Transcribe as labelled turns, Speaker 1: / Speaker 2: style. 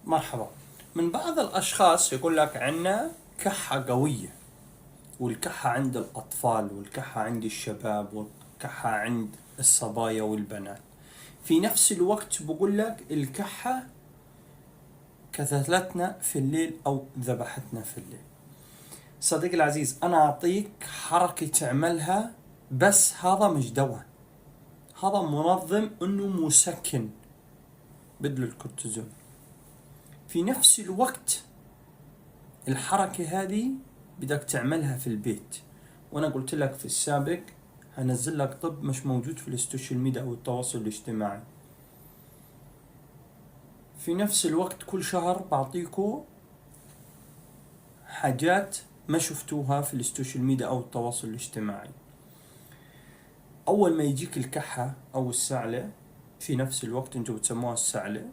Speaker 1: مرحبا. من بعض الأشخاص يقول لك عنا كحة قوية، والكحة عند الأطفال، والكحة عند الشباب، والكحة عند الصبايا والبنات. في نفس الوقت بقول لك الكحة كثلتنا في الليل أو ذبحتنا في الليل. صديقي العزيز، أنا أعطيك حركة تعملها، بس هذا مش دواء، هذا منظم، إنه مسكن بدل الكورتيزون. في نفس الوقت الحركة هذه بدك تعملها في البيت، وانا قلت لك في السابق هنزل لك طب مش موجود في السوشيال ميديا او التواصل الاجتماعي. في نفس الوقت كل شهر بعطيكو حاجات ما شفتوها في السوشيال ميديا او التواصل الاجتماعي. اول ما يجيك الكحة او السعلة، في نفس الوقت انتوا بتسموها السعلة،